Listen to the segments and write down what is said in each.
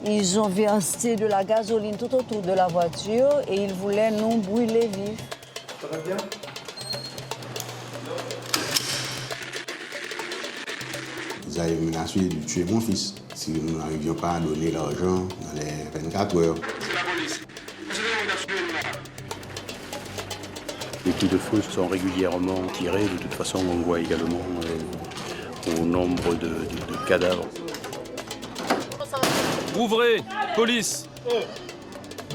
Ils ont versé de la gasoline tout autour de la voiture et ils voulaient nous brûler vifs. Ça va bien? Ils avaient menacé de tuer mon fils si nous n'arrivions pas à donner l'argent dans les 24 heures. C'est la police. Les coups de feu sont régulièrement tirés. De toute façon, on voit également au nombre de cadavres. Ouvrez! Police!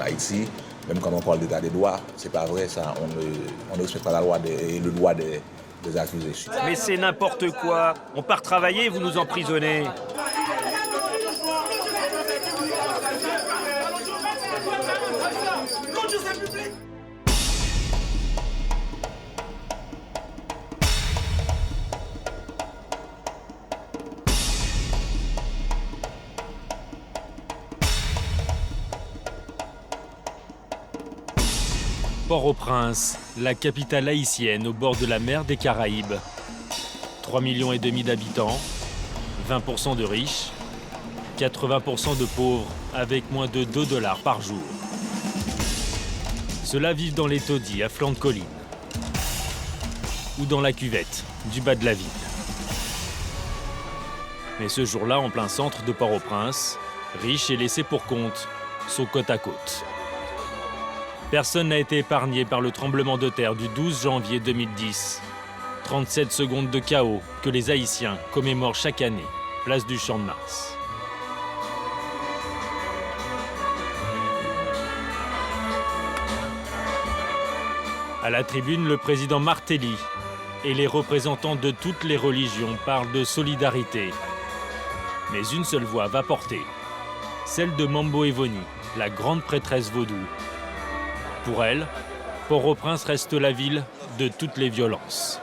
Haïti, même quand on parle d'état des droits, c'est pas vrai ça. On ne respecte pas la loi le droit des accusés. Mais c'est n'importe quoi. On part travailler, vous nous emprisonnez. Port-au-Prince, la capitale haïtienne au bord de la mer des Caraïbes. 3,5 millions d'habitants, 20% de riches, 80% de pauvres avec moins de 2 $ par jour. Ceux-là vivent dans les taudis à flanc de colline ou dans la cuvette du bas de la ville. Mais ce jour-là, en plein centre de Port-au-Prince, riches et laissés pour compte sont côte à côte. Personne n'a été épargné par le tremblement de terre du 12 janvier 2010. 37 secondes de chaos que les Haïtiens commémorent chaque année, place du Champ de Mars. À la tribune, le président Martelly et les représentants de toutes les religions parlent de solidarité. Mais une seule voix va porter, celle de Mambo Evoni, la grande prêtresse vaudou. Pour elle, Port-au-Prince reste la ville de toutes les violences.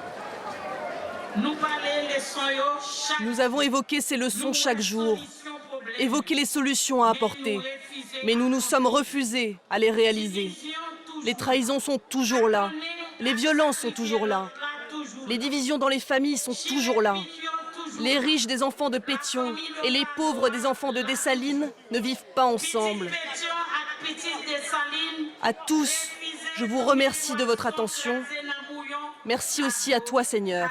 Nous avons évoqué ces leçons chaque jour, évoqué les solutions à apporter, mais nous nous sommes refusés à les réaliser. Les trahisons sont toujours là, les violences sont toujours là, les divisions dans les familles sont toujours là. Les riches des enfants de Pétion et les pauvres des enfants de Dessalines ne vivent pas ensemble. À tous, je vous remercie de votre attention. Merci aussi à toi, Seigneur.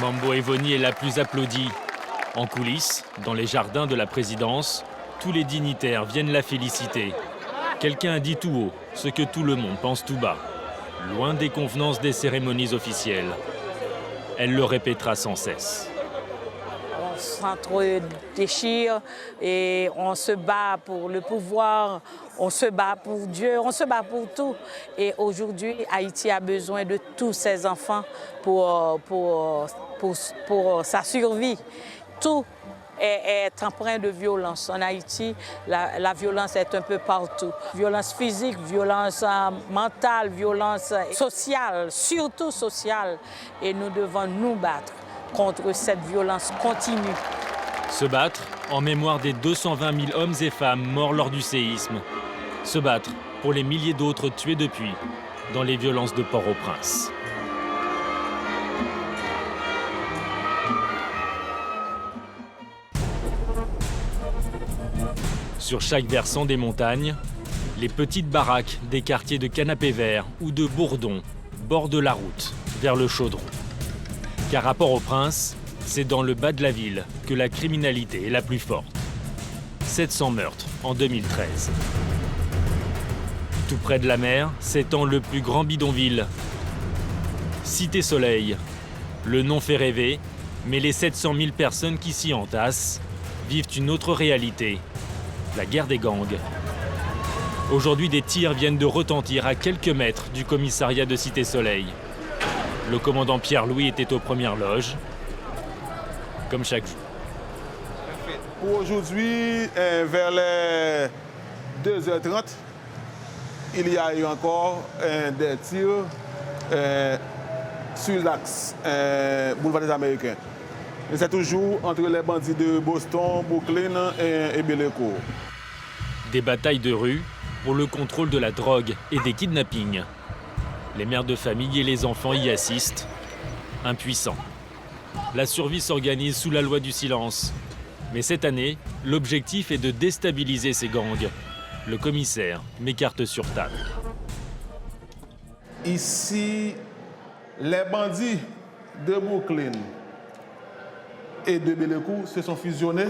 Mambo Evoni est la plus applaudie. En coulisses, dans les jardins de la présidence, tous les dignitaires viennent la féliciter. Quelqu'un a dit tout haut ce que tout le monde pense tout bas, loin des convenances des cérémonies officielles. Elle le répétera sans cesse. On s'entre-déchire et on se bat pour le pouvoir, on se bat pour Dieu, on se bat pour tout. Et aujourd'hui, Haïti a besoin de tous ses enfants pour sa survie. Tout est empreint de violence. En Haïti, la violence est un peu partout. Violence physique, violence mentale, violence sociale, surtout sociale. Et nous devons nous battre contre cette violence continue. Se battre en mémoire des 220 000 hommes et femmes morts lors du séisme. Se battre pour les milliers d'autres tués depuis dans les violences de Port-au-Prince. Sur chaque versant des montagnes, les petites baraques des quartiers de Canapé Vert ou de Bourdon bordent la route vers le Chaudron. Car à Port-au-Prince, c'est dans le bas de la ville que la criminalité est la plus forte. 700 meurtres en 2013. Tout près de la mer s'étend le plus grand bidonville. Cité Soleil. Le nom fait rêver, mais les 700 000 personnes qui s'y entassent vivent une autre réalité. La guerre des gangs. Aujourd'hui, des tirs viennent de retentir à quelques mètres du commissariat de Cité Soleil. Le commandant Pierre-Louis était aux premières loges, comme chaque jour. Pour aujourd'hui, vers les 2h30, il y a eu encore des tirs sur l'axe boulevard des Américains. Et c'est toujours entre les bandits de Boston, Brooklyn et Bellecour. Des batailles de rue pour le contrôle de la drogue et des kidnappings. Les mères de famille et les enfants y assistent, impuissants. La survie s'organise sous la loi du silence. Mais cette année, l'objectif est de déstabiliser ces gangs. Le commissaire met carte sur table. Ici, les bandits de Brooklyn et de Bellevue se sont fusionnés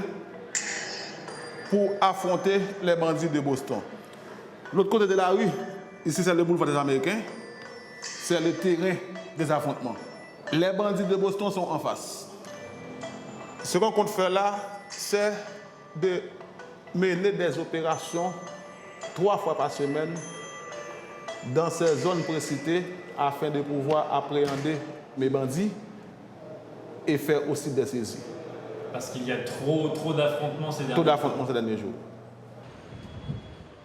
pour affronter les bandits de Boston. L'autre côté de la rue, ici c'est le boulevard des Américains, c'est le terrain des affrontements. Les bandits de Boston sont en face. Ce qu'on compte faire là, c'est de mener des opérations 3 fois par semaine dans ces zones précitées afin de pouvoir appréhender mes bandits et faire aussi des saisies. Parce qu'il y a trop d'affrontements ces derniers jours. Trop d'affrontements ces derniers jours.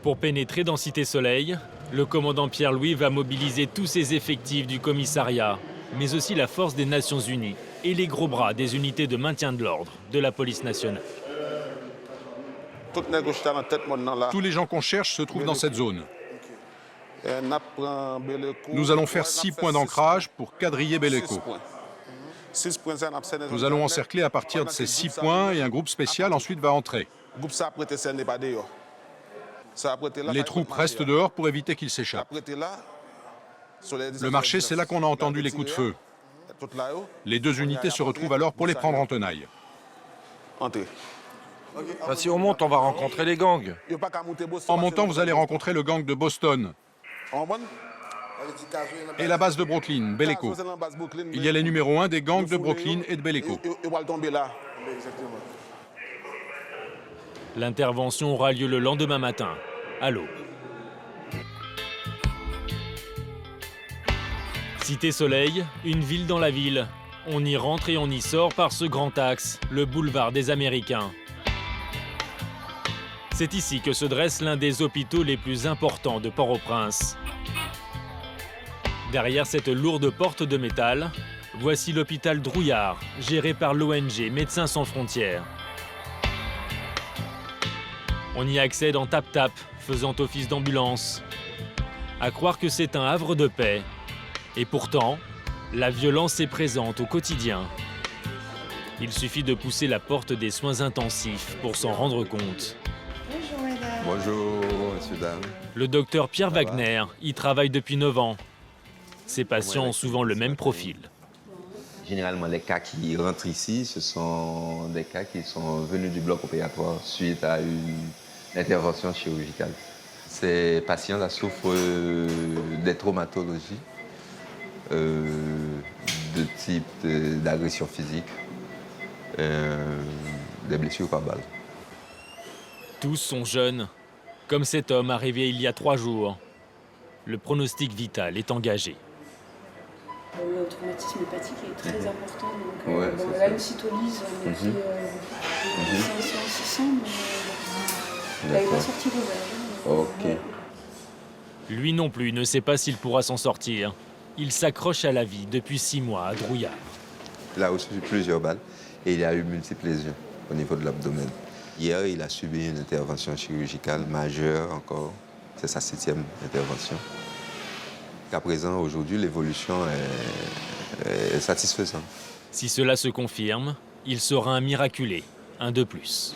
Pour pénétrer dans Cité Soleil, le commandant Pierre-Louis va mobiliser tous ses effectifs du commissariat, mais aussi la force des Nations Unies et les gros bras des unités de maintien de l'ordre de la police nationale. Tous les gens qu'on cherche se trouvent dans cette zone. Nous allons faire 6 points d'ancrage pour quadriller Bellevue. Nous allons encercler à partir de ces 6 points et un groupe spécial ensuite va entrer. Les troupes restent dehors pour éviter qu'ils s'échappent. Le marché, c'est là qu'on a entendu les coups de feu. Les 2 unités se retrouvent alors pour les prendre en tenaille. Si on monte, on va rencontrer les gangs. En montant, vous allez rencontrer le gang de Boston et la base de Brooklyn, Bellevue. Il y a les numéros 1 des gangs de Brooklyn et de Bellevue. L'intervention aura lieu le lendemain matin, à l'aube. Cité Soleil, une ville dans la ville. On y rentre et on y sort par ce grand axe, le boulevard des Américains. C'est ici que se dresse l'un des hôpitaux les plus importants de Port-au-Prince. Derrière cette lourde porte de métal, voici l'hôpital Drouillard, géré par l'ONG Médecins sans frontières. On y accède en tap-tap, faisant office d'ambulance. À croire que c'est un havre de paix. Et pourtant, la violence est présente au quotidien. Il suffit de pousser la porte des soins intensifs pour s'en rendre compte. Bonjour mesdames. Bonjour, monsieur, dame. Le docteur Pierre Wagner y travaille depuis 9 ans. Ses patients ont souvent le même profil. Généralement, les cas qui rentrent ici, ce sont des cas qui sont venus du bloc opératoire suite à une intervention chirurgicale. Ces patients-là souffrent des traumatologies de type d'agression physique, des blessures par balle. Tous sont jeunes, comme cet homme arrivé il y a 3 jours. Le pronostic vital est engagé. Le traumatisme hépatique est très important, donc Ouais, là une cytolyse, on dit 500-600, mais là il va sortir de Ok. Lui non plus ne sait pas s'il pourra s'en sortir. Il s'accroche à la vie depuis 6 mois à Drouillard. Il a reçu plusieurs balles et il a eu multiples lésions au niveau de l'abdomen. Hier, il a subi une intervention chirurgicale majeure encore. C'est sa 7e intervention. Qu'à présent, aujourd'hui, l'évolution est satisfaisante. Si cela se confirme, il sera un miraculé, un de plus.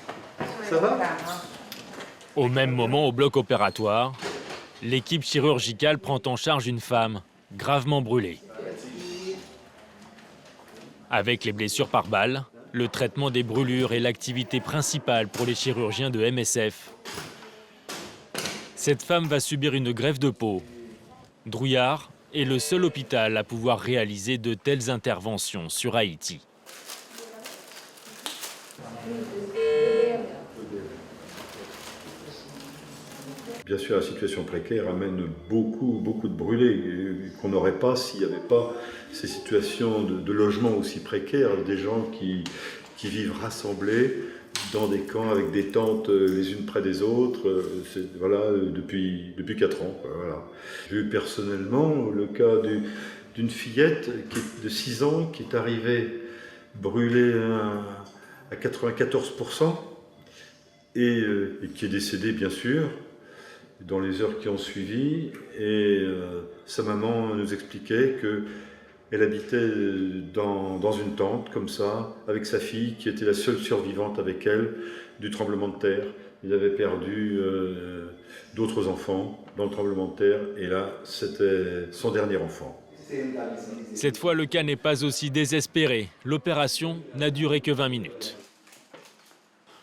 Ça va ? Au même moment, au bloc opératoire, l'équipe chirurgicale prend en charge une femme gravement brûlée. Avec les blessures par balle, le traitement des brûlures est l'activité principale pour les chirurgiens de MSF. Cette femme va subir une greffe de peau. Drouillard est le seul hôpital à pouvoir réaliser de telles interventions sur Haïti. Bien sûr, la situation précaire amène beaucoup de brûlés qu'on n'aurait pas s'il n'y avait pas ces situations de logement aussi précaires, des gens qui vivent rassemblés dans des camps avec des tentes les unes près des autres, voilà, depuis 4 ans. Voilà. J'ai eu personnellement le cas d'une fillette de 6 ans qui est arrivée brûlée à 94% et qui est décédée bien sûr dans les heures qui ont suivi. Et sa maman nous expliquait que Elle habitait dans une tente, comme ça, avec sa fille, qui était la seule survivante avec elle du tremblement de terre. Il avait perdu d'autres enfants dans le tremblement de terre, et là, c'était son dernier enfant. Cette fois, le cas n'est pas aussi désespéré. L'opération n'a duré que 20 minutes.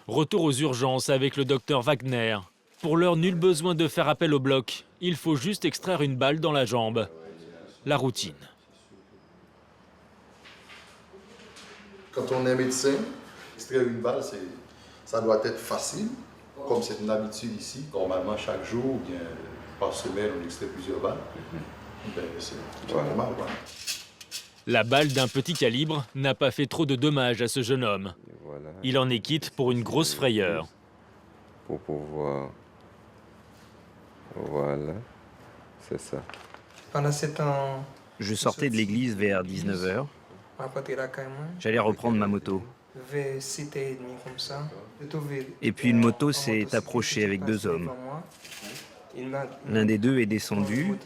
Retour aux urgences avec le docteur Wagner. Pour l'heure, nul besoin de faire appel au bloc. Il faut juste extraire une balle dans la jambe. La routine. Quand on est médecin, extraire une balle, ça doit être facile, comme c'est une habitude ici. Normalement, chaque jour, ou bien par semaine, on extrait plusieurs balles. C'est normal. Voilà. La balle d'un petit calibre n'a pas fait trop de dommages à ce jeune homme. Voilà. Il en est quitte pour une grosse frayeur. Pour pouvoir... Voilà, c'est ça. Pendant ce temps, je sortais de l'église vers 19h. J'allais reprendre ma moto. Et puis une moto s'est approchée avec deux hommes. L'un des deux est descendu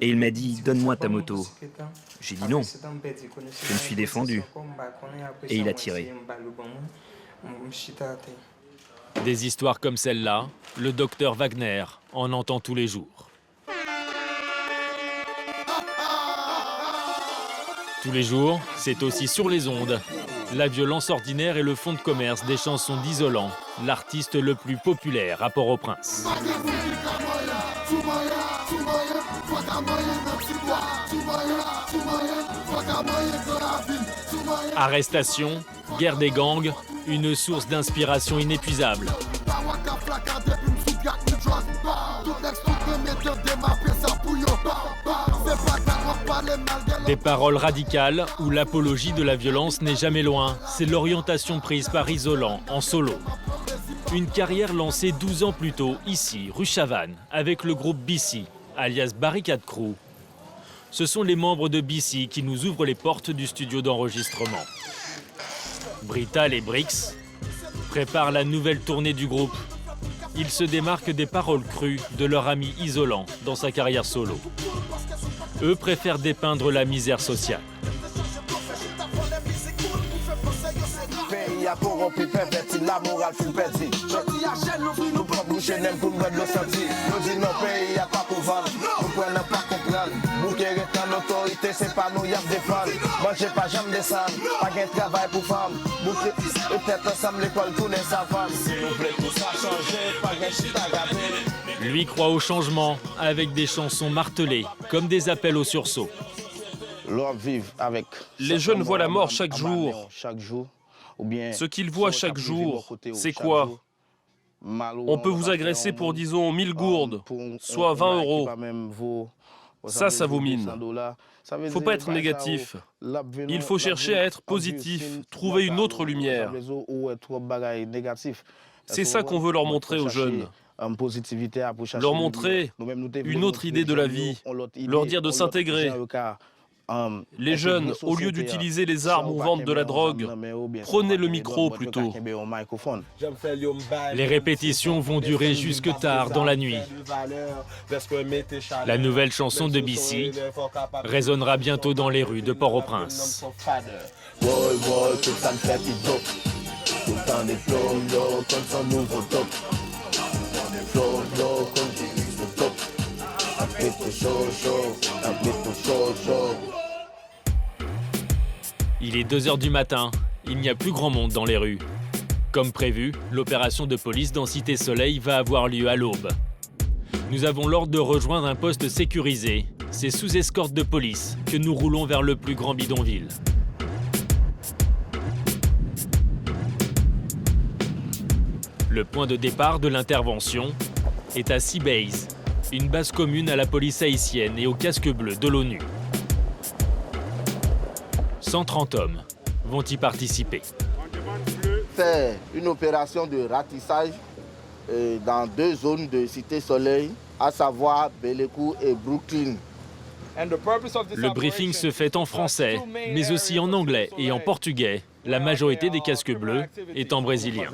et il m'a dit « Donne-moi ta moto ». J'ai dit non. Je me suis défendu et il a tiré. Des histoires comme celle-là, le docteur Wagner en entend tous les jours. Tous les jours, c'est aussi sur les ondes. La violence ordinaire est le fonds de commerce des chansons d'Isolant, l'artiste le plus populaire à Port-au-Prince. Arrestation, guerre des gangs, une source d'inspiration inépuisable. Des paroles radicales où l'apologie de la violence n'est jamais loin. C'est l'orientation prise par Isolant en solo. Une carrière lancée 12 ans plus tôt, ici, rue Chavannes, avec le groupe BC, alias Barricade Crew. Ce sont les membres de BC qui nous ouvrent les portes du studio d'enregistrement. Brital et Brix préparent la nouvelle tournée du groupe. Ils se démarquent des paroles crues de leur ami Isolant dans sa carrière solo. Eux préfèrent dépeindre la misère sociale. Lui croit au changement avec des chansons martelées, comme des appels au sursaut. Les jeunes voient la mort chaque jour. Ce qu'ils voient chaque jour, c'est quoi? On peut vous agresser pour, disons, 1000 gourdes, soit 20 €. Ça vous mine. Il ne faut pas être négatif. Il faut chercher à être positif, trouver une autre lumière. C'est ça qu'on veut leur montrer aux jeunes. Leur montrer une autre idée de la vie, leur dire de s'intégrer. Les jeunes, au lieu d'utiliser les armes ou vendre de la drogue, prenez le micro plutôt. Les répétitions vont durer jusque tard dans la nuit. La nouvelle chanson de BC résonnera bientôt dans les rues de Port-au-Prince. Il est 2 h du matin, il n'y a plus grand monde dans les rues. Comme prévu, l'opération de police dans Cité Soleil va avoir lieu à l'aube. Nous avons l'ordre de rejoindre un poste sécurisé. C'est sous escorte de police que nous roulons vers le plus grand bidonville. Le point de départ de l'intervention est à Sea Base, une base commune à la police haïtienne et au casque bleu de l'ONU. 130 hommes vont y participer. C'est une opération de ratissage dans 2 zones de Cité Soleil, à savoir Bellevue et Brooklyn. Le briefing se fait en français, mais aussi en anglais et en portugais. La majorité des casques bleus est en brésilien.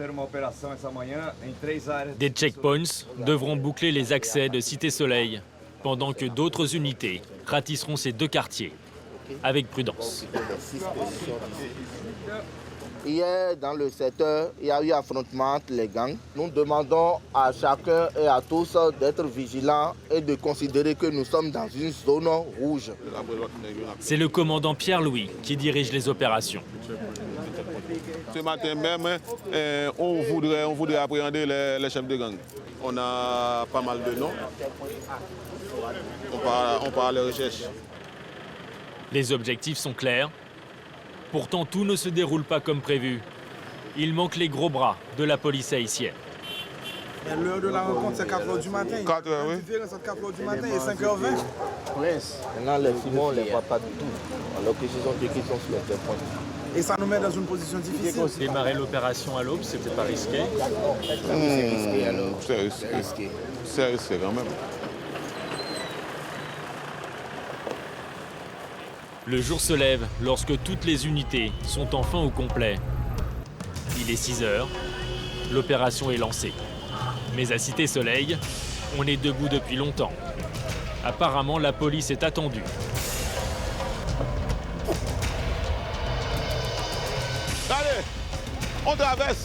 Des checkpoints devront boucler les accès de Cité Soleil, pendant que d'autres unités ratisseront ces 2 quartiers. avec prudence. Hier, dans le secteur, il y a eu affrontement entre les gangs. Nous demandons à chacun et à tous d'être vigilants et de considérer que nous sommes dans une zone rouge. C'est le commandant Pierre-Louis qui dirige les opérations. Ce matin même, on voudrait appréhender les chefs de gang. On a pas mal de noms. On part à la recherche. Les objectifs sont clairs. Pourtant, tout ne se déroule pas comme prévu. Il manque les gros bras de la police haïtienne. L'heure de la rencontre, c'est 4h du matin. 4h, oui. Différence entre 4h du matin et 5h20. Maintenant, les Simons, on ne les voit pas du tout. Alors que ce sont des qui sont sur les points. Et ça nous met dans une position difficile. Démarrer l'opération à l'aube, c'était pas risqué? C'est risqué à l'aube. C'est risqué. C'est risqué quand même. Le jour se lève lorsque toutes les unités sont enfin au complet. Il est 6h, l'opération est lancée. Mais à Cité Soleil, on est debout depuis longtemps. Apparemment, la police est attendue. Allez, on traverse.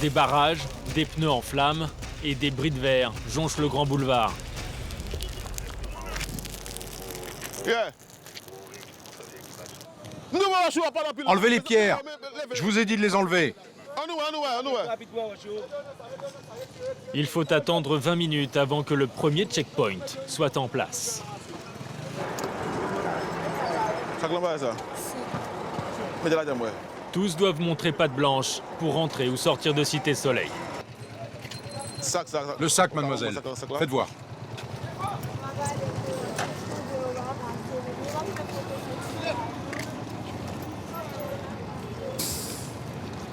Des barrages, des pneus en flammes et des bris de verre jonchent le grand boulevard. Yeah. Enlevez les pierres. Je vous ai dit de les enlever. Il faut attendre 20 minutes avant que le premier checkpoint soit en place. Tous doivent montrer patte blanche pour entrer ou sortir de Cité Soleil. Le sac, mademoiselle. Faites voir.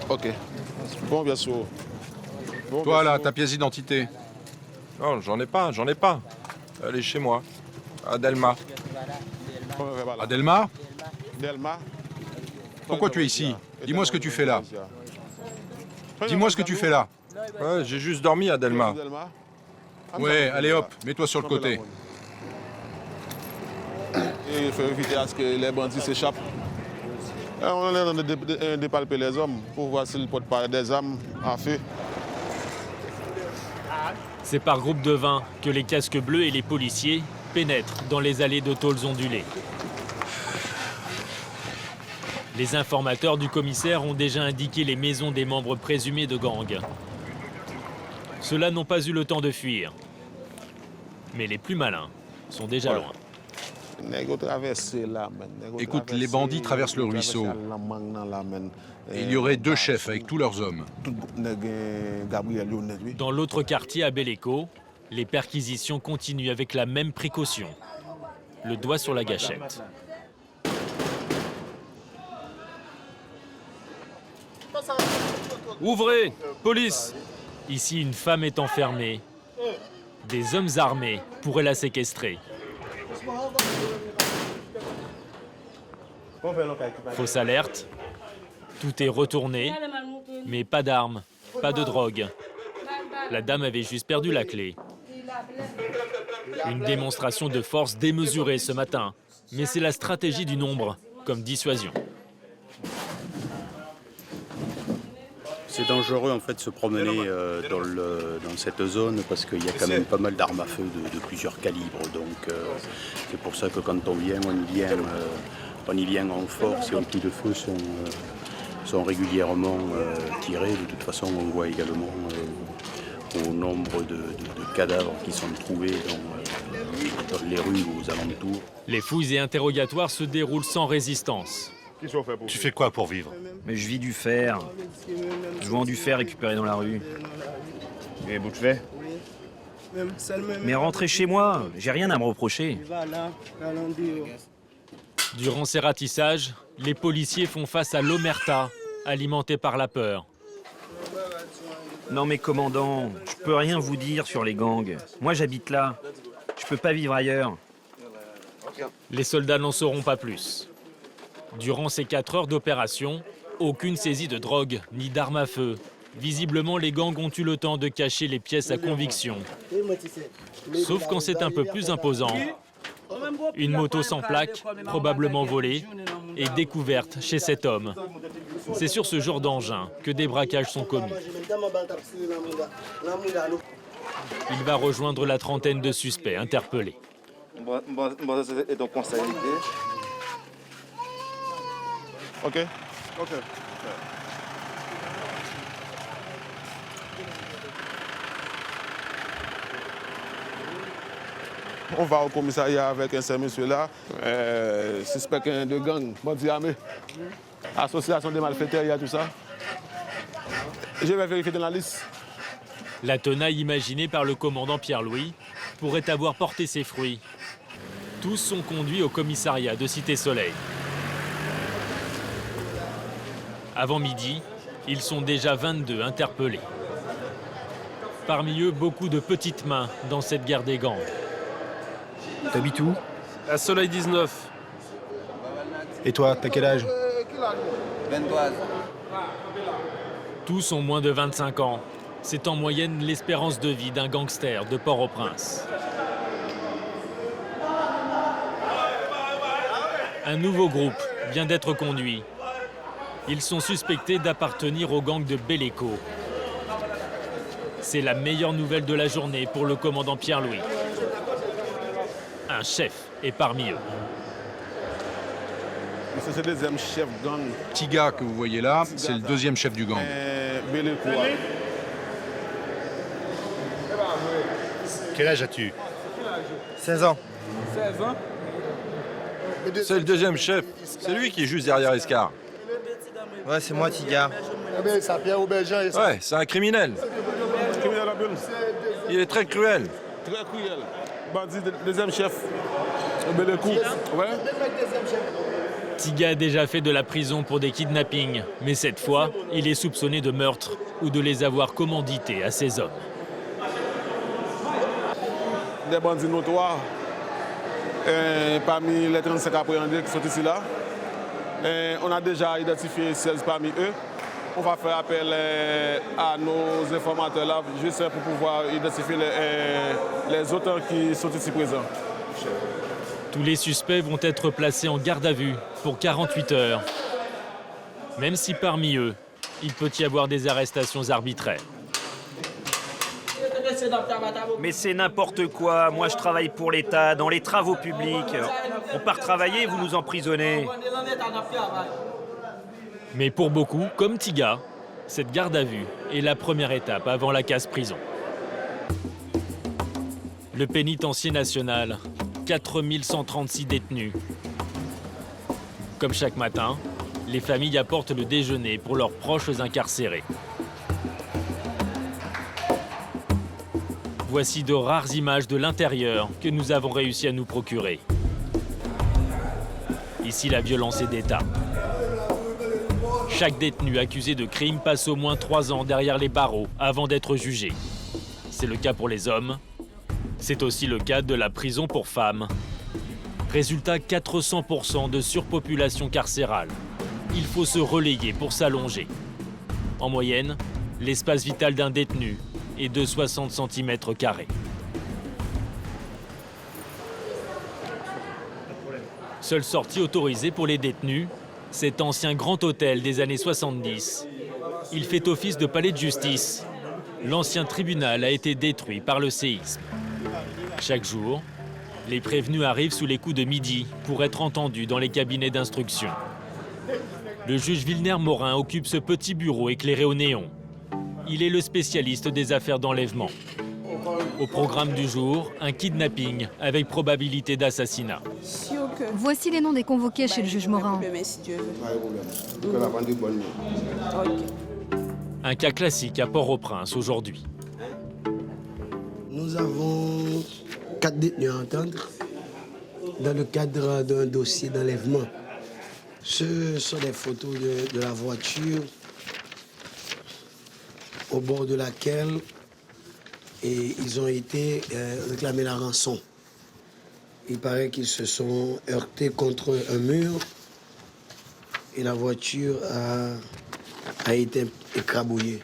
Ok. Bon, bien sûr. Bon, Toi, bien là, sûr. ta pièce d'identité. Non, j'en ai pas. Elle est chez moi, à Delma. Adelma? Delma. Pourquoi tu es ici? Dis-moi ce que tu fais là. Dis-moi ce que tu fais là. Ouais, j'ai juste dormi à Delma. Ouais, allez hop, mets-toi sur le côté. Et il faut éviter à ce que les bandits s'échappent. On est en train de dépalper les hommes pour voir s'ils portent pas des armes à feu. C'est par groupe de 20 que les casques bleus et les policiers pénètrent dans les allées de tôles ondulées. Les informateurs du commissaire ont déjà indiqué les maisons des membres présumés de gangs. Ceux-là n'ont pas eu le temps de fuir. Mais les plus malins sont déjà loin. Écoute, les bandits traversent le ruisseau. Et il y aurait 2 chefs avec tous leurs hommes. Dans l'autre quartier à Beleco, les perquisitions continuent avec la même précaution. Le doigt sur la gâchette. Ouvrez! Police! Ici, une femme est enfermée. Des hommes armés pourraient la séquestrer. Fausse alerte. Tout est retourné, mais pas d'armes, pas de drogue. La dame avait juste perdu la clé. Une démonstration de force démesurée ce matin, mais c'est la stratégie du nombre, comme dissuasion. C'est dangereux en fait de se promener dans cette zone parce qu'il y a quand même pas mal d'armes à feu de plusieurs calibres. Donc c'est pour ça que quand on vient, on y vient en force et les coups de feu sont régulièrement tirés. De toute façon, on voit également au nombre de cadavres qui sont trouvés dans les rues ou aux alentours. Les fouilles et interrogatoires se déroulent sans résistance. Tu fais quoi pour vivre? Mais je vis du fer. Je vends du fer récupéré dans la rue. Et vous faites? Mais rentrez chez moi, j'ai rien à me reprocher. Durant ces ratissages, les policiers font face à l'omerta, alimentée par la peur. Non mais commandant, je peux rien vous dire sur les gangs. Moi j'habite là. Je peux pas vivre ailleurs. Les soldats n'en sauront pas plus. Durant ces 4 heures d'opération, aucune saisie de drogue ni d'armes à feu. Visiblement, les gangs ont eu le temps de cacher les pièces à conviction. Sauf quand c'est un peu plus imposant. Une moto sans plaque, probablement volée, est découverte chez cet homme. C'est sur ce genre d'engin que des braquages sont commis. Il va rejoindre la trentaine de suspects interpellés. Ok. On va au commissariat avec ces messieurs-là, suspect de gang, bandit armé, association des malfaiteurs, il y a tout ça. Je vais vérifier dans la liste. La tenaille imaginée par le commandant Pierre-Louis pourrait avoir porté ses fruits. Tous sont conduits au commissariat de Cité-Soleil. Avant midi, ils sont déjà 22 interpellés. Parmi eux, beaucoup de petites mains dans cette guerre des gangs. T'habites où? À Soleil 19. Et toi, t'as quel âge? 23. Tous ont moins de 25 ans. C'est en moyenne l'espérance de vie d'un gangster de Port-au-Prince. Un nouveau groupe vient d'être conduit. Ils sont suspectés d'appartenir au gang de Belleco. C'est la meilleure nouvelle de la journée pour le commandant Pierre-Louis. Un chef est parmi eux. C'est le deuxième chef gang. Tiga, que vous voyez là, c'est le deuxième chef du gang. Belleco. Quel âge as-tu? 16 ans. 16 ans. C'est le deuxième chef. C'est lui qui est juste derrière Escar. Ouais, c'est moi, Tiga. Ouais, c'est un criminel. Il est très cruel. Très cruel. Bandit, deuxième chef. Belleco. Ouais. Tiga a déjà fait de la prison pour des kidnappings, mais cette fois, il est soupçonné de meurtre ou de les avoir commandités à ses hommes. Des bandits notoires, parmi les 35 appréhendés qui sont ici là. On a déjà identifié 16 parmi eux. On va faire appel à nos informateurs là, juste pour pouvoir identifier les auteurs qui sont ici présents. Tous les suspects vont être placés en garde à vue pour 48 heures. Même si parmi eux, il peut y avoir des arrestations arbitraires. Mais c'est n'importe quoi. Moi, je travaille pour l'État, dans les travaux publics. On part travailler, vous nous emprisonnez. Mais pour beaucoup, comme Tiga, cette garde à vue est la première étape avant la casse-prison. Le pénitencier national, 4136 détenus. Comme chaque matin, les familles apportent le déjeuner pour leurs proches incarcérés. Voici de rares images de l'intérieur que nous avons réussi à nous procurer. Ici, la violence est d'État. Chaque détenu accusé de crime passe au moins 3 ans derrière les barreaux avant d'être jugé. C'est le cas pour les hommes. C'est aussi le cas de la prison pour femmes. Résultat, 400% de surpopulation carcérale. Il faut se relayer pour s'allonger. En moyenne, l'espace vital d'un détenu est de 60 cm². Seule sortie autorisée pour les détenus, cet ancien grand hôtel des années 70. Il fait office de palais de justice. L'ancien tribunal a été détruit par le séisme. Chaque jour, les prévenus arrivent sous les coups de midi pour être entendus dans les cabinets d'instruction. Le juge Villeneuve-Morin occupe ce petit bureau éclairé au néon. Il est le spécialiste des affaires d'enlèvement. Au programme du jour, un kidnapping avec probabilité d'assassinat. Voici les noms des convoqués chez le juge Morin. Un cas classique à Port-au-Prince aujourd'hui. Nous avons 4 détenus à entendre dans le cadre d'un dossier d'enlèvement. Ce sont des photos de la voiture au bord de laquelle ils ont été réclamer la rançon. Il paraît qu'ils se sont heurtés contre un mur et la voiture a été écrabouillée.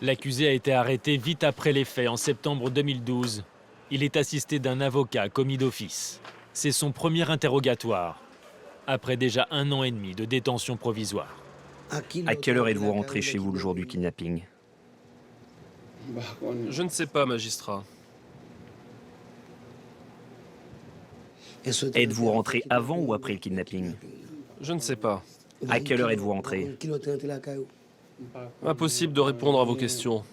L'accusé a été arrêté vite après les faits en septembre 2012. Il est assisté d'un avocat commis d'office. C'est son premier interrogatoire, après déjà 1 an et demi de détention provisoire. À quelle heure êtes-vous rentré chez vous le jour du kidnapping? Je ne sais pas, magistrat. Êtes-vous rentré avant ou après le kidnapping? Je ne sais pas. À quelle heure êtes-vous rentré? Impossible de répondre à vos questions.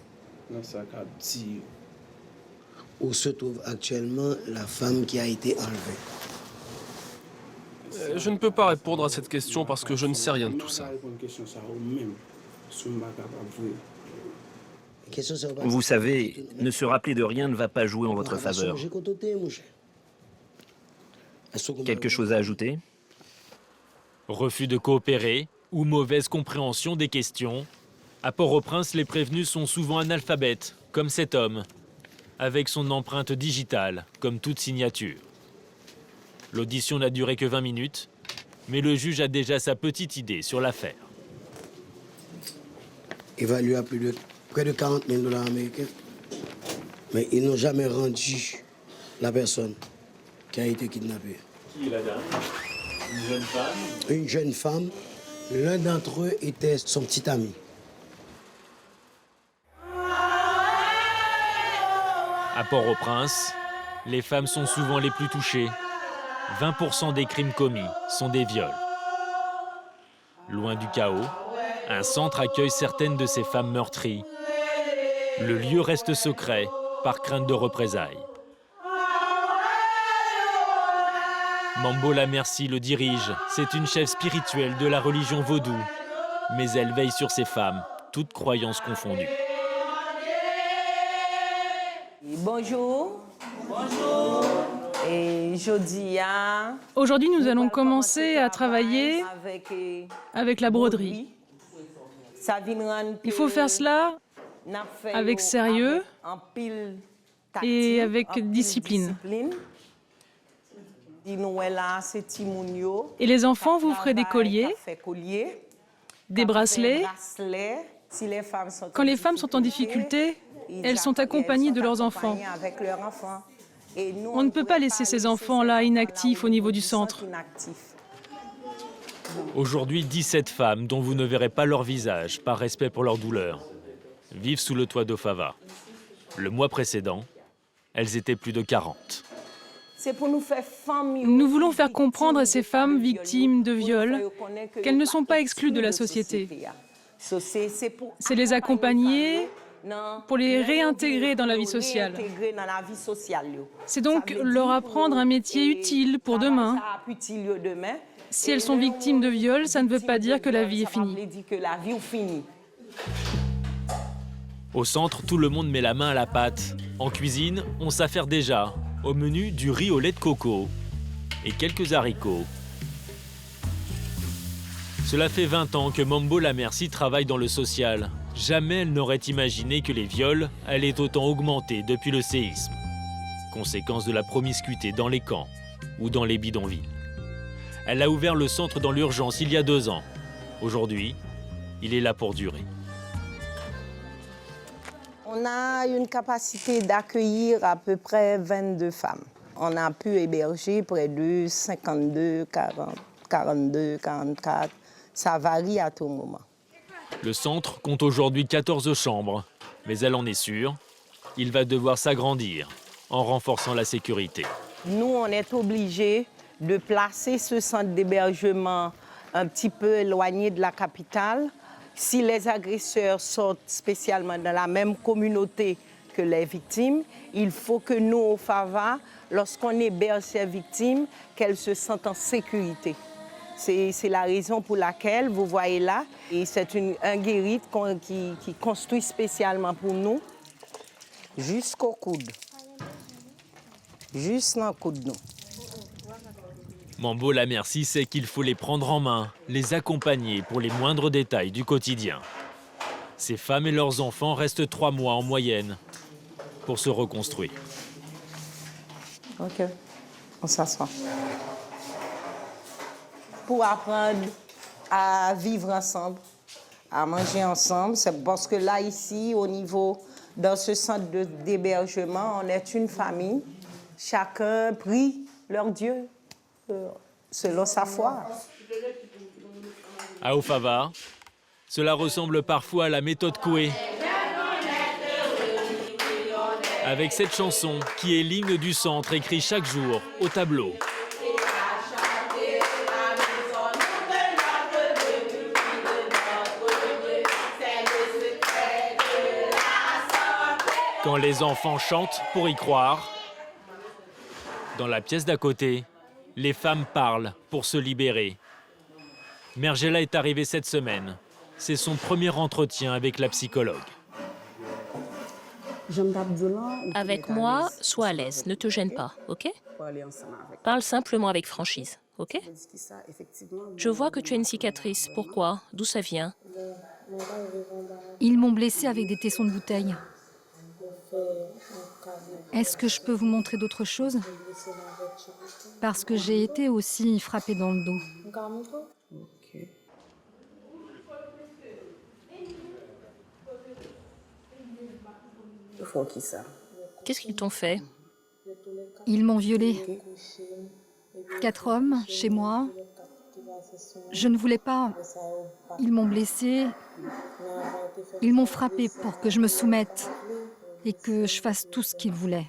Où se trouve actuellement la femme qui a été enlevée? Je ne peux pas répondre à cette question parce que je ne sais rien de tout ça. Vous savez, ne se rappeler de rien ne va pas jouer en votre faveur. Quelque chose à ajouter? Refus de coopérer ou mauvaise compréhension des questions. À Port-au-Prince, les prévenus sont souvent analphabètes, comme cet homme, avec son empreinte digitale, comme toute signature. L'audition n'a duré que 20 minutes, mais le juge a déjà sa petite idée sur l'affaire. Évalué à près de 40 000 $ américains. Mais ils n'ont jamais rendu la personne qui a été kidnappée. Qui est la dame? Une jeune femme? Une jeune femme. L'un d'entre eux était son petit ami. À Port-au-Prince, les femmes sont souvent les plus touchées. 20% des crimes commis sont des viols. Loin du chaos, un centre accueille certaines de ces femmes meurtries. Le lieu reste secret par crainte de représailles. Mambo Lamercie le dirige. C'est une chef spirituelle de la religion vaudou. Mais elle veille sur ces femmes, toutes croyances confondues. Bonjour. Bonjour. Et Jodia. Aujourd'hui, nous allons commencer à travailler avec la broderie. Il faut faire cela avec sérieux et avec discipline. Et les enfants, vous ferez des colliers, des bracelets. Quand les femmes sont en difficulté, elles sont accompagnées de leurs enfants. On ne peut pas laisser ces enfants-là inactifs au niveau du centre. Aujourd'hui, 17 femmes, dont vous ne verrez pas leur visage, par respect pour leur douleur, vivent sous le toit d'Ofava. Le mois précédent, elles étaient plus de 40. Nous voulons faire comprendre à ces femmes victimes de viol qu'elles ne sont pas exclues de la société. C'est les accompagner pour les réintégrer dans la vie sociale. C'est donc leur apprendre un métier utile pour demain. Si elles sont victimes de viol, ça ne veut pas dire que la vie est finie. Au centre, tout le monde met la main à la pâte. En cuisine, on s'affaire déjà. Au menu, du riz au lait de coco et quelques haricots. Cela fait 20 ans que Mambo Lamercie travaille dans le social. Jamais elle n'aurait imaginé que les viols allaient autant augmenter depuis le séisme. Conséquence de la promiscuité dans les camps ou dans les bidonvilles. Elle a ouvert le centre dans l'urgence il y a 2 ans. Aujourd'hui, il est là pour durer. On a une capacité d'accueillir à peu près 22 femmes. On a pu héberger près de 52, 40, 42, 44. Ça varie à tout moment. Le centre compte aujourd'hui 14 chambres, mais elle en est sûre, il va devoir s'agrandir en renforçant la sécurité. Nous, on est obligés de placer ce centre d'hébergement un petit peu éloigné de la capitale. Si les agresseurs sortent spécialement dans la même communauté que les victimes, il faut que nous, au FAVA, lorsqu'on héberge ces victimes, qu'elles se sentent en sécurité. C'est la raison pour laquelle, vous voyez là, et c'est un guérite qui construit spécialement pour nous, jusqu'au coude. Juste dans le coude, nous. Mambo Lamercie sait qu'il faut les prendre en main, les accompagner pour les moindres détails du quotidien. Ces femmes et leurs enfants restent 3 mois en moyenne pour se reconstruire. OK, on s'assoit. Pour apprendre à vivre ensemble, à manger ensemble, c'est parce que là, ici, au niveau Dans ce centre d'hébergement, on est une famille. Chacun prie leur Dieu selon sa foi. À Ofava, cela ressemble parfois à la méthode Coué. Avec cette chanson qui est l'hymne du centre écrit chaque jour au tableau. Quand les enfants chantent pour y croire, dans la pièce d'à côté, les femmes parlent pour se libérer. Mergela est arrivée cette semaine. C'est son premier entretien avec la psychologue. Avec moi, sois à l'aise, ne te gêne pas, ok? Parle simplement avec franchise, ok? Je vois que tu as une cicatrice. Pourquoi? D'où ça vient? Ils m'ont blessée avec des tessons de bouteille. Est-ce que je peux vous montrer d'autres choses? Parce que j'ai été aussi frappée dans le dos. Qu'est-ce qu'ils t'ont fait? Ils m'ont violée. 4 hommes chez moi. Je ne voulais pas. Ils m'ont blessée. Ils m'ont frappée pour que je me soumette et que je fasse tout ce qu'ils voulaient.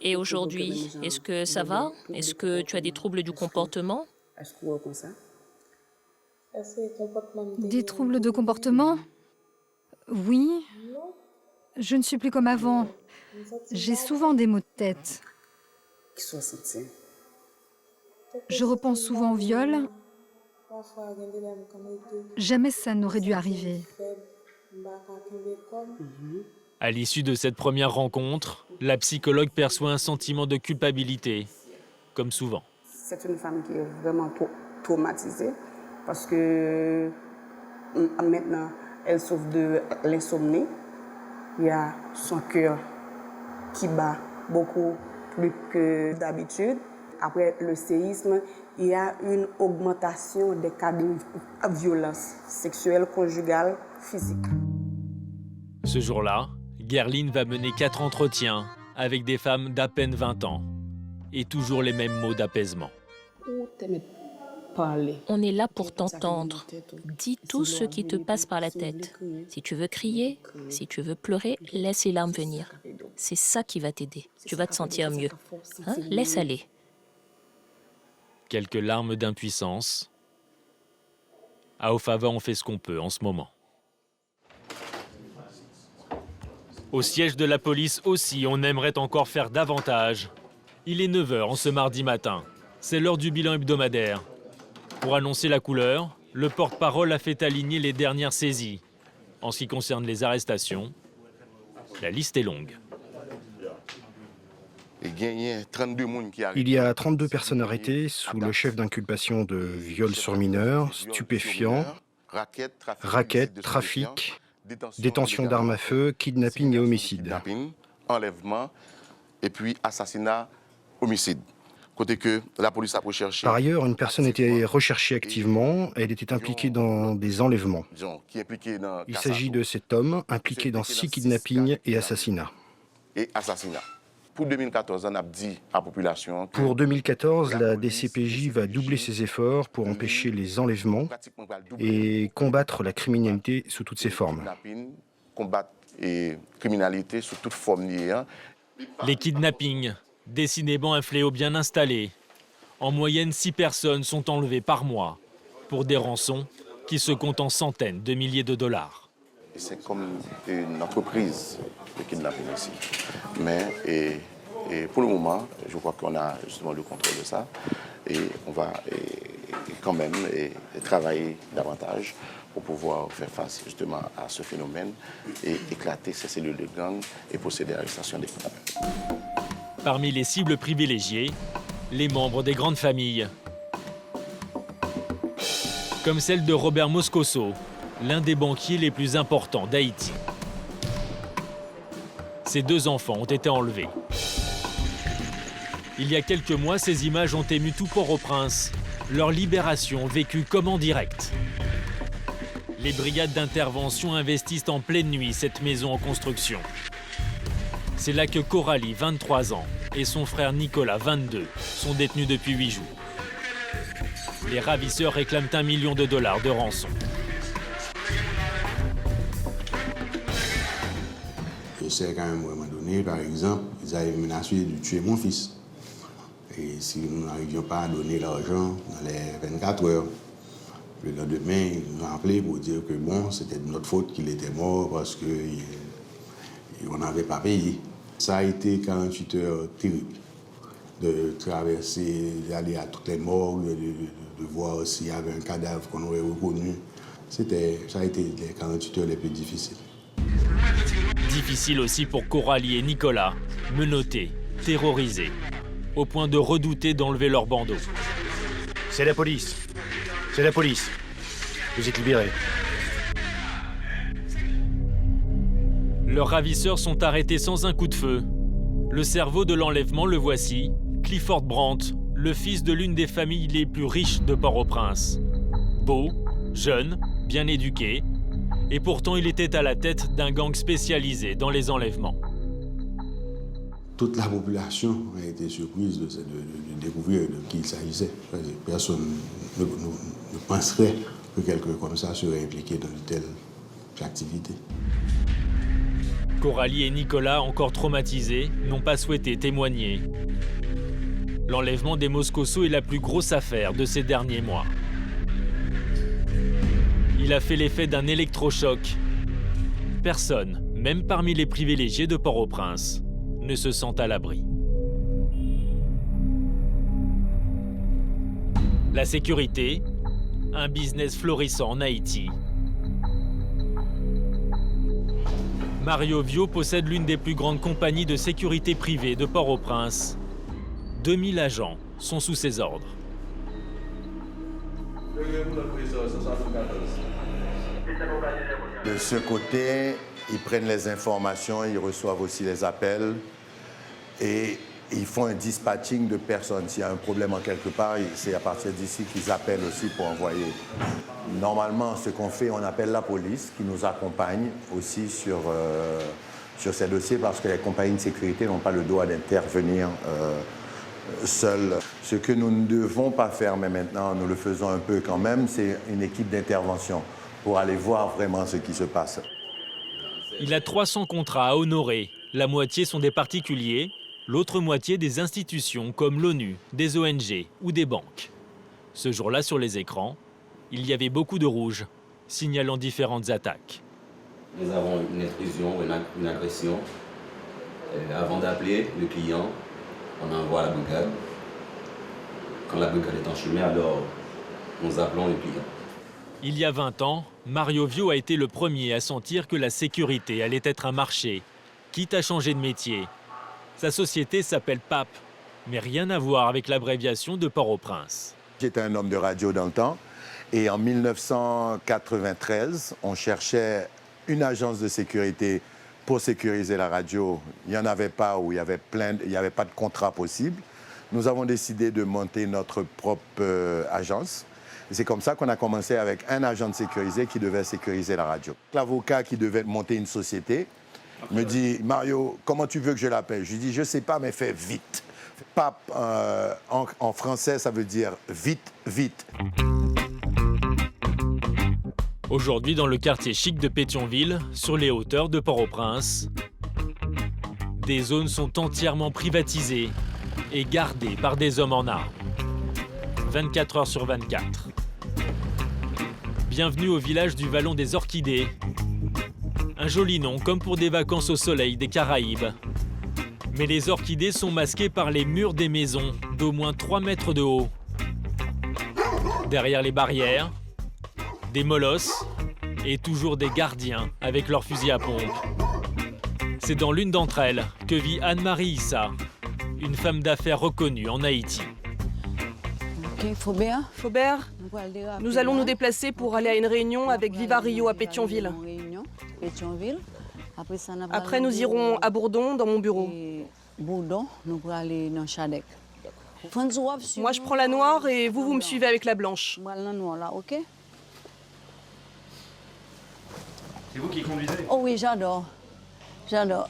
Et aujourd'hui, est-ce que ça va? Est-ce que tu as des troubles du comportement? Des troubles de comportement? Oui. Je ne suis plus comme avant. J'ai souvent des maux de tête. Je repense souvent au viol. Jamais ça n'aurait dû arriver. À l'issue de cette première rencontre, la psychologue perçoit un sentiment de culpabilité, comme souvent. C'est une femme qui est vraiment traumatisée parce que maintenant, elle souffre de l'insomnie. Il y a son cœur qui bat beaucoup plus que d'habitude. Après le séisme, il y a une augmentation des cas de violence sexuelle, conjugale, physique. Ce jour-là, Guerline va mener 4 entretiens avec des femmes d'à peine 20 ans. Et toujours les mêmes mots d'apaisement. On est là pour t'entendre. Dis tout ce qui te passe par la tête. Si tu veux crier, si tu veux pleurer, laisse les larmes venir. C'est ça qui va t'aider. Tu vas te sentir mieux. Hein? Laisse aller. Quelques larmes d'impuissance. À Ofava, on fait ce qu'on peut en ce moment. Au siège de la police aussi, on aimerait encore faire davantage. Il est 9h en ce mardi matin. C'est l'heure du bilan hebdomadaire. Pour annoncer la couleur, le porte-parole a fait aligner les dernières saisies. En ce qui concerne les arrestations, la liste est longue. Il y a 32 personnes arrêtées sous le chef d'inculpation de viol sur mineurs, stupéfiants, racket, trafic, détention d'armes à feu, kidnapping et homicide. Enlèvement et puis assassinat, homicide. Côté que la police a recherché. Par ailleurs, une personne était recherchée activement. Elle était impliquée dans des enlèvements. Il s'agit de cet homme impliqué dans 6 kidnappings et assassinats. Pour 2014, on a dit à la population. Pour 2014, la DCPJ va doubler ses efforts pour empêcher les enlèvements et combattre la criminalité sous toutes ses formes. Combattre la criminalité sous toutes formes. Les kidnappings, décidément un fléau bien installé. En moyenne, 6 personnes sont enlevées par mois pour des rançons qui se comptent en centaines de milliers de dollars. C'est comme une entreprise de kidnapping ici. Mais et pour le moment, je crois qu'on a justement le contrôle de ça. Et on va quand même travailler davantage pour pouvoir faire face justement à ce phénomène et éclater ces cellules de gang et procéder à l'arrestation des kidnappeurs. Parmi les cibles privilégiées, les membres des grandes familles. Comme celle de Robert Moscoso, l'un des banquiers les plus importants d'Haïti. Ses 2 enfants ont été enlevés. Il y a quelques mois, ces images ont ému tout Port-au-Prince. Leur libération vécue comme en direct. Les brigades d'intervention investissent en pleine nuit cette maison en construction. C'est là que Coralie, 23 ans, et son frère Nicolas, 22, sont détenus depuis 8 jours. Les ravisseurs réclament $1 million de rançon. Je sais qu'à un moment donné, par exemple, ils avaient menacé de tuer mon fils. Et si nous n'arrivions pas à donner l'argent dans les 24 heures, le lendemain, ils nous ont appelé pour dire que bon, c'était de notre faute qu'il était mort parce qu'on n'avait pas payé. Ça a été 48 heures terribles, de traverser, d'aller à toutes les morgues, de voir s'il y avait un cadavre qu'on aurait reconnu. Ça a été les 48 heures les plus difficiles. Difficile aussi pour Coralie et Nicolas, menottés, terrorisés, au point de redouter d'enlever leur bandeau. C'est la police. C'est la police. Vous êtes libérés. Leurs ravisseurs sont arrêtés sans un coup de feu. Le cerveau de l'enlèvement, le voici, Clifford Brandt, le fils de l'une des familles les plus riches de Port-au-Prince. Beau, jeune, bien éduqué, et pourtant il était à la tête d'un gang spécialisé dans les enlèvements. Toute la population a été surprise de découvrir de qui il s'agissait. Personne ne penserait que quelqu'un comme ça serait impliqué dans une telle activité. Coralie et Nicolas, encore traumatisés, n'ont pas souhaité témoigner. L'enlèvement des Moscoso est la plus grosse affaire de ces derniers mois. Il a fait l'effet d'un électrochoc. Personne, même parmi les privilégiés de Port-au-Prince, ne se sent à l'abri. La sécurité, un business florissant en Haïti. Mario Vio possède l'une des plus grandes compagnies de sécurité privée de Port-au-Prince. 2000 agents sont sous ses ordres. De ce côté, ils prennent les informations, ils reçoivent aussi les appels et ils font un dispatching de personnes. S'il y a un problème en quelque part, c'est à partir d'ici qu'ils appellent aussi pour envoyer. Normalement, ce qu'on fait, on appelle la police qui nous accompagne aussi sur ces dossiers parce que les compagnies de sécurité n'ont pas le droit d'intervenir seules. Ce que nous ne devons pas faire, mais maintenant nous le faisons un peu quand même, c'est une équipe d'intervention pour aller voir vraiment ce qui se passe. Il a 300 contrats à honorer. La moitié sont des particuliers, l'autre moitié des institutions comme l'ONU, des ONG ou des banques. Ce jour-là, sur les écrans, il y avait beaucoup de rouge, signalant différentes attaques. Nous avons une intrusion, une agression. Avant d'appeler le client, on envoie la brigade. Quand la brigade est en chemin, alors nous appelons le client. Il y a 20 ans, Mario Vio a été le premier à sentir que la sécurité allait être un marché, quitte à changer de métier. Sa société s'appelle PAP, mais rien à voir avec l'abréviation de Port-au-Prince. J'étais un homme de radio dans le temps et en 1993, on cherchait une agence de sécurité pour sécuriser la radio. Il n'y en avait pas ou il n'y avait pas de contrat possible. Nous avons décidé de monter notre propre agence. C'est comme ça qu'on a commencé avec un agent de sécurité qui devait sécuriser la radio. L'avocat qui devait monter une société me dit « Mario, comment tu veux que je l'appelle ?» Je lui dis « Je ne sais pas, mais fais vite. » PAP, en français, ça veut dire « vite, vite ». Aujourd'hui, dans le quartier chic de Pétionville, sur les hauteurs de Port-au-Prince, des zones sont entièrement privatisées et gardées par des hommes en armes. 24 heures sur 24. Bienvenue au village du Vallon des Orchidées. Un joli nom, comme pour des vacances au soleil des Caraïbes. Mais les orchidées sont masquées par les murs des maisons d'au moins 3 mètres de haut. Derrière les barrières, des molosses et toujours des gardiens avec leurs fusils à pompe. C'est dans l'une d'entre elles que vit Anne-Marie Issa, une femme d'affaires reconnue en Haïti. Faubert, nous allons nous déplacer pour aller à une réunion avec Viva Rio à Pétionville. Après, nous irons à Bourdon, dans mon bureau. Moi, je prends la noire et vous me suivez avec la blanche. C'est vous qui conduisez? Oh oui, j'adore. J'adore.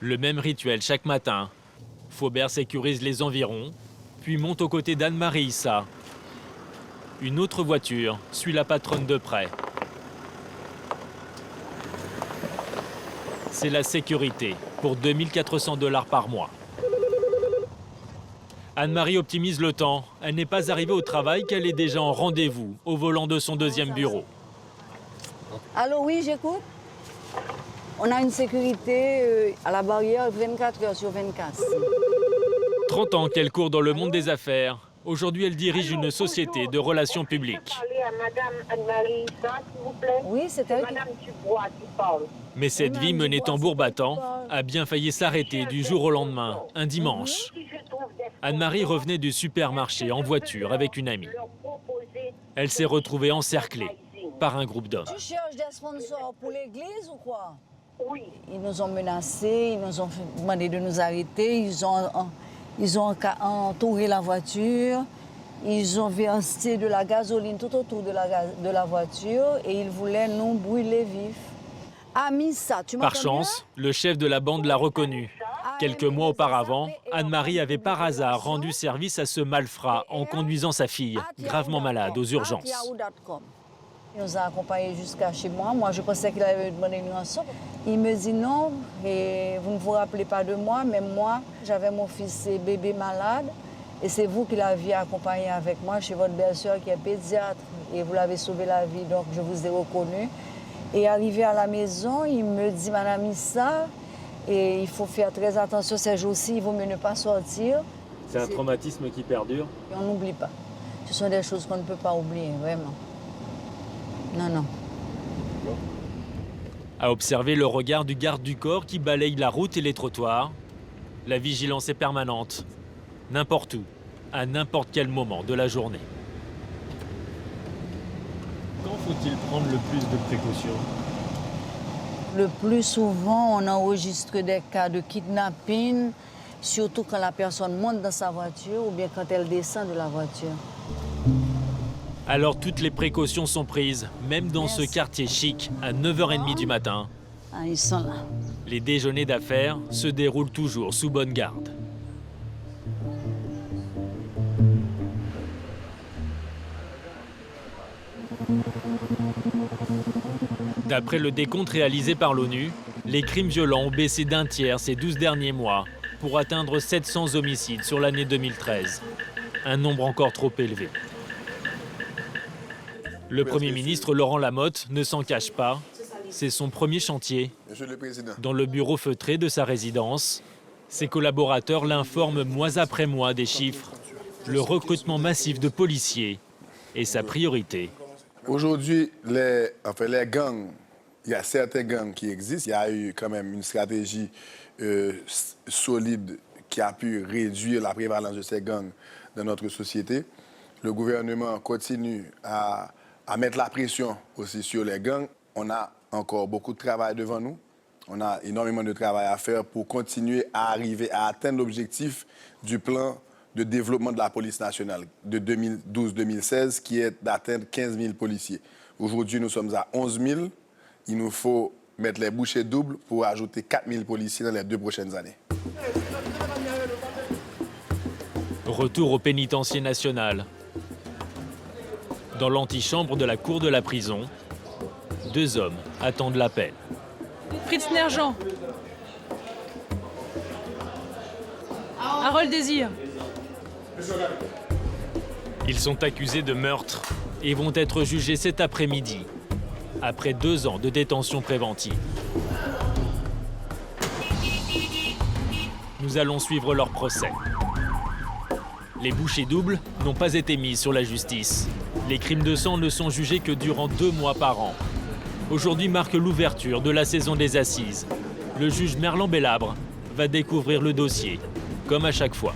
Le même rituel chaque matin. Faubert sécurise les environs, puis monte aux côtés d'Anne-Marie Issa. Une autre voiture suit la patronne de près. C'est la sécurité pour 2 400 $ par mois. Anne-Marie optimise le temps. Elle n'est pas arrivée au travail qu'elle est déjà en rendez-vous au volant de son deuxième bureau. Allô, oui, j'écoute. On a une sécurité à la barrière 24 heures sur 24. 30 ans qu'elle court dans le monde des affaires. Aujourd'hui, elle dirige une société de relations publiques. Oui, c'est elle. Mais cette vie menée tambour battant a bien failli s'arrêter du jour au lendemain, un dimanche. Anne-Marie revenait du supermarché en voiture avec une amie. Elle s'est retrouvée encerclée par un groupe d'hommes. Tu cherches des sponsors pour l'église ou quoi? Oui. Ils nous ont menacés, ils nous ont demandé de nous arrêter, ils ont entouré la voiture, ils ont versé de la gasoline tout autour de la voiture et ils voulaient nous brûler vifs. Amissa, tu m'entends bien? Par chance, le chef de la bande l'a reconnu. Quelques mois auparavant, Anne-Marie avait par hasard rendu service à ce malfrat en conduisant sa fille, gravement malade, aux urgences. Il nous a accompagnés jusqu'à chez moi. Moi, je pensais qu'il avait demandé une rançon. Il me dit non, et vous ne vous rappelez pas de moi, mais moi, j'avais mon fils et bébé malade. Et c'est vous qui l'aviez accompagné avec moi chez votre belle-sœur qui est pédiatre. Et vous l'avez sauvé la vie, donc je vous ai reconnu. Et arrivé à la maison, il me dit, Madame Issa, et il faut faire très attention ces jours-ci, il vaut mieux ne pas sortir. C'est un traumatisme qui perdure? Et on n'oublie pas. Ce sont des choses qu'on ne peut pas oublier, vraiment. Non, non. À observer le regard du garde du corps qui balaye la route et les trottoirs, la vigilance est permanente, n'importe où, à n'importe quel moment de la journée. Quand faut-il prendre le plus de précautions? Le plus souvent, on enregistre des cas de kidnapping, surtout quand la personne monte dans sa voiture ou bien quand elle descend de la voiture. Alors toutes les précautions sont prises, même dans ce quartier chic, à 9h30 du matin. Ah, ils sont là. Les déjeuners d'affaires se déroulent toujours sous bonne garde. D'après le décompte réalisé par l'ONU, les crimes violents ont baissé d'un tiers ces 12 derniers mois pour atteindre 700 homicides sur l'année 2013. Un nombre encore trop élevé. Le Premier ministre Laurent Lamotte ne s'en cache pas. C'est son premier chantier. Dans le bureau feutré de sa résidence, ses collaborateurs l'informent mois après mois des chiffres. Le recrutement massif de policiers est sa priorité. Aujourd'hui, les gangs, il y a certains gangs qui existent. Il y a eu quand même une stratégie solide qui a pu réduire la prévalence de ces gangs dans notre société. Le gouvernement continue à mettre la pression aussi sur les gangs. On a encore beaucoup de travail devant nous. On a énormément de travail à faire pour continuer à arriver à atteindre l'objectif du plan de développement de la police nationale de 2012-2016, qui est d'atteindre 15 000 policiers. Aujourd'hui, nous sommes à 11 000. Il nous faut mettre les bouchées doubles pour ajouter 4 000 policiers dans les 2 prochaines années. Retour au pénitencier national. Dans l'antichambre de la cour de la prison, 2 hommes attendent l'appel. Fritz Nerjean. Harold Désir. Ils sont accusés de meurtre et vont être jugés cet après-midi, après 2 ans de détention préventive. Nous allons suivre leur procès. Les bouchées doubles n'ont pas été mises sur la justice. Les crimes de sang ne sont jugés que durant 2 mois par an. Aujourd'hui marque l'ouverture de la saison des assises. Le juge Merlan Bellabre va découvrir le dossier, comme à chaque fois.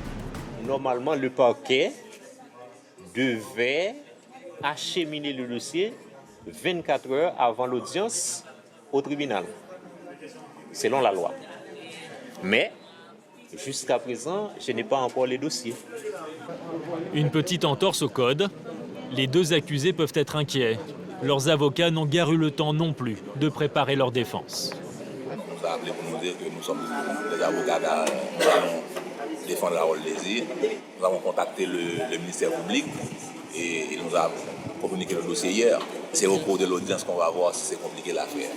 Normalement, le parquet devait acheminer le dossier 24 heures avant l'audience au tribunal, selon la loi. Mais, jusqu'à présent, je n'ai pas encore les dossiers. Une petite entorse au code. Les 2 accusés peuvent être inquiets. Leurs avocats n'ont guère eu le temps non plus de préparer leur défense. On nous a appelé pour nous dire que nous sommes des avocats qui allons défendre la Haute-Désir. Nous avons contacté le ministère public et il nous a communiqué le dossier hier. C'est au cours de l'audience qu'on va voir si c'est compliqué l'affaire.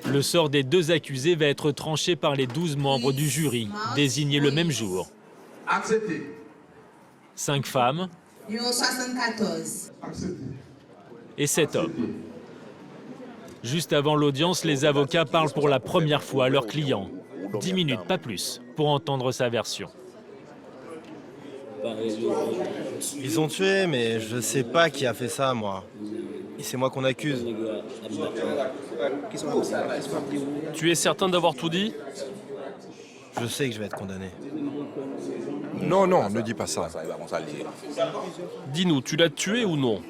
Le sort des 2 accusés va être tranché par les 12 membres du jury, désignés le même jour. Accepté. 5 femmes Numéro 74. et 7 hommes. Juste avant l'audience, les avocats parlent pour la première fois à leur client. 10 minutes, pas plus, pour entendre sa version. Ils ont tué, mais je sais pas qui a fait ça, moi. Et c'est moi qu'on accuse. Tu es certain d'avoir tout dit? Je sais que je vais être condamné. Non, non, ne dis pas ça. Dis-nous, tu l'as tué ou non?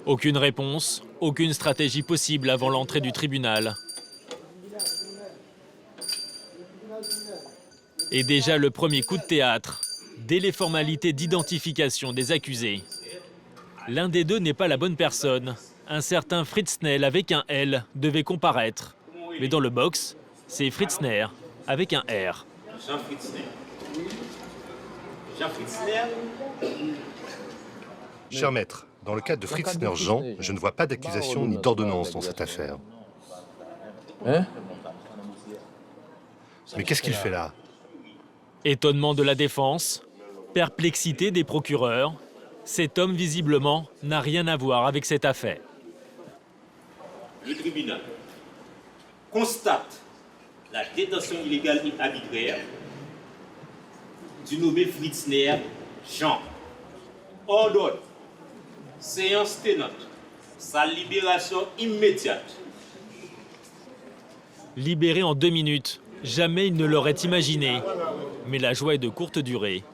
Aucune réponse, aucune stratégie possible avant l'entrée du tribunal. Et déjà le premier coup de théâtre, dès les formalités d'identification des accusés. L'un des deux n'est pas la bonne personne. Un certain Fritzner avec un L devait comparaître. Mais dans le box, c'est Fritzner avec un R. Jean Fritzner. Jean Fritzner. Cher maître, dans le cas de Fritzner Jean, je ne vois pas d'accusation ni d'ordonnance dans cette affaire. Hein? Mais qu'est-ce qu'il fait là? Étonnement de la défense, perplexité des procureurs. Cet homme, visiblement, n'a rien à voir avec cette affaire. Le tribunal constate la détention illégale et arbitraire du nommé Fritzner Jean. Ordonne, séance tenante, sa libération immédiate. Libéré en 2 minutes, jamais il ne l'aurait imaginé. Mais la joie est de courte durée.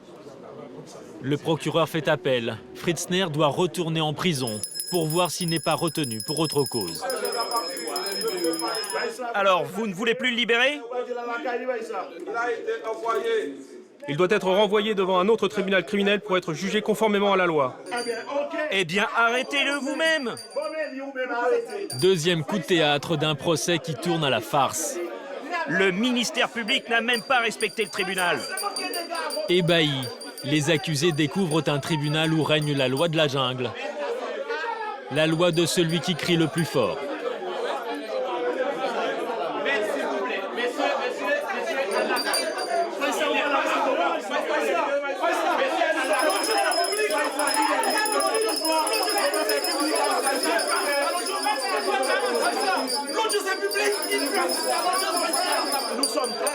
Le procureur fait appel. Fritzner doit retourner en prison pour voir s'il n'est pas retenu pour autre cause. Alors, vous ne voulez plus le libérer? Il doit être renvoyé devant un autre tribunal criminel pour être jugé conformément à la loi. Eh bien, arrêtez-le vous-même! 2e coup de théâtre d'un procès qui tourne à la farce. Le ministère public n'a même pas respecté le tribunal. Ébahis, les accusés découvrent un tribunal où règne la loi de la jungle. La loi de celui qui crie le plus fort.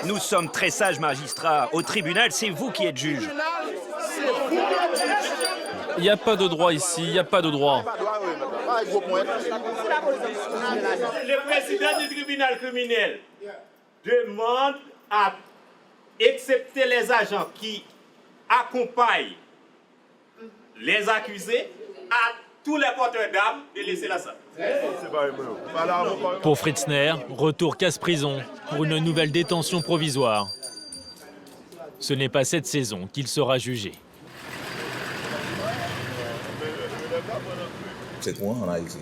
Nous sommes très sages magistrats. Au tribunal, c'est vous qui êtes juge. Il n'y a pas de droit ici, il n'y a pas de droit. Le président du tribunal criminel demande à accepter les agents qui accompagnent les accusés à tous les porteurs d'armes de laisser la salle. Pour Fritzner, retour casse-prison pour une nouvelle détention provisoire. Ce n'est pas cette saison qu'il sera jugé. C'est trop en Haïti.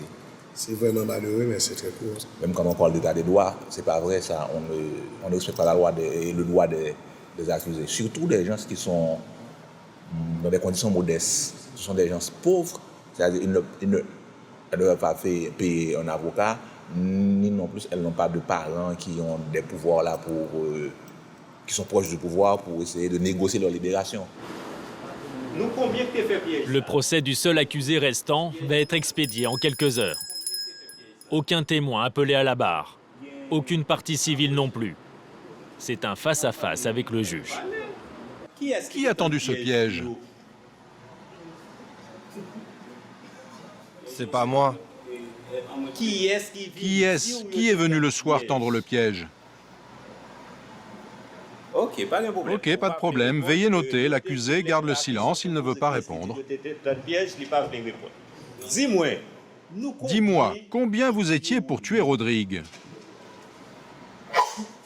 C'est vraiment malheureux, mais c'est très court. Même quand on parle d'état des droits, c'est pas vrai ça. On ne respecte pas la loi et le droit des accusés. Surtout des gens qui sont dans des conditions modestes. Ce sont des gens pauvres, c'est-à-dire ils ne peuvent pas payer un avocat, ni non plus elles n'ont pas de parents qui ont des pouvoirs là qui sont proches du pouvoir pour essayer de négocier leur libération. Nous combien que fait piège? Le procès du seul accusé restant va être expédié en quelques heures. Aucun témoin appelé à la barre. Aucune partie civile non plus. C'est un face-à-face avec le juge. Qui a tendu ce piège? C'est pas moi. Qui est venu le soir tendre le piège? Ok, pas de problème. Ok, pas de problème. Veuillez noter, l'accusé garde le silence, il ne veut pas répondre. Dis-moi, combien vous étiez pour tuer Rodrigue?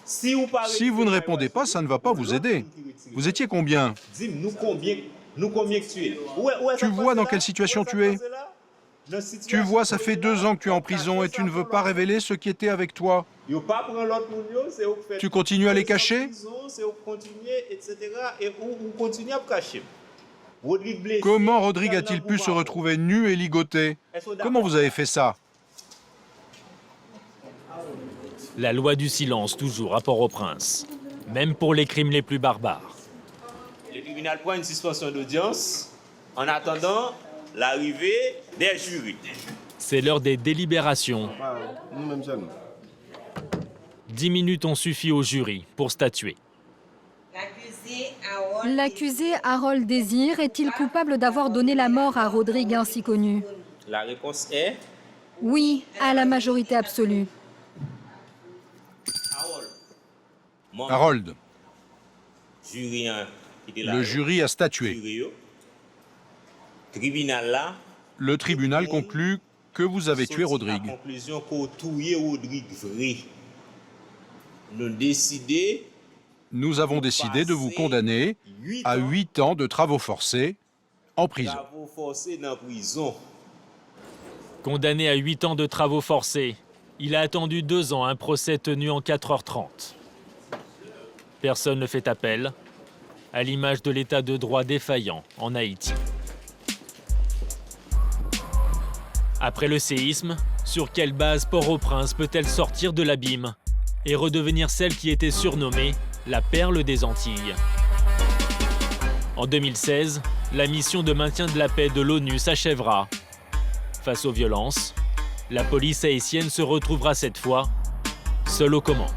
Si vous ne répondez pas, ça ne va pas vous aider. Vous étiez combien? Tu vois dans quelle situation tu es? Tu vois, ça fait 2 ans que tu es en prison et tu ne veux pas révéler ceux qui étaient avec toi. Tu continues à les cacher? Comment Rodrigue a-t-il pu se retrouver nu et ligoté? Comment vous avez fait ça? La loi du silence, toujours à Port-au-Prince, même pour les crimes les plus barbares. Le tribunal prend une suspension d'audience en attendant l'arrivée des jurys. C'est l'heure des délibérations. 10 minutes ont suffi au jury pour statuer. L'accusé Harold Désir est-il coupable d'avoir donné la mort à Rodrigue ainsi connu? La réponse est... Oui, à la majorité absolue. Harold, le jury a statué. Le tribunal conclut que vous avez tué Rodrigue. Nous avons décidé de vous condamner à 8 ans de travaux forcés en prison. Condamné à 8 ans de travaux forcés, il a attendu 2 ans un procès tenu en 4h30. Personne ne fait appel, à l'image de l'état de droit défaillant en Haïti. Après le séisme, sur quelle base Port-au-Prince peut-elle sortir de l'abîme et redevenir celle qui était surnommée la perle des Antilles? En 2016, la mission de maintien de la paix de l'ONU s'achèvera. Face aux violences, la police haïtienne se retrouvera cette fois seule aux commandes.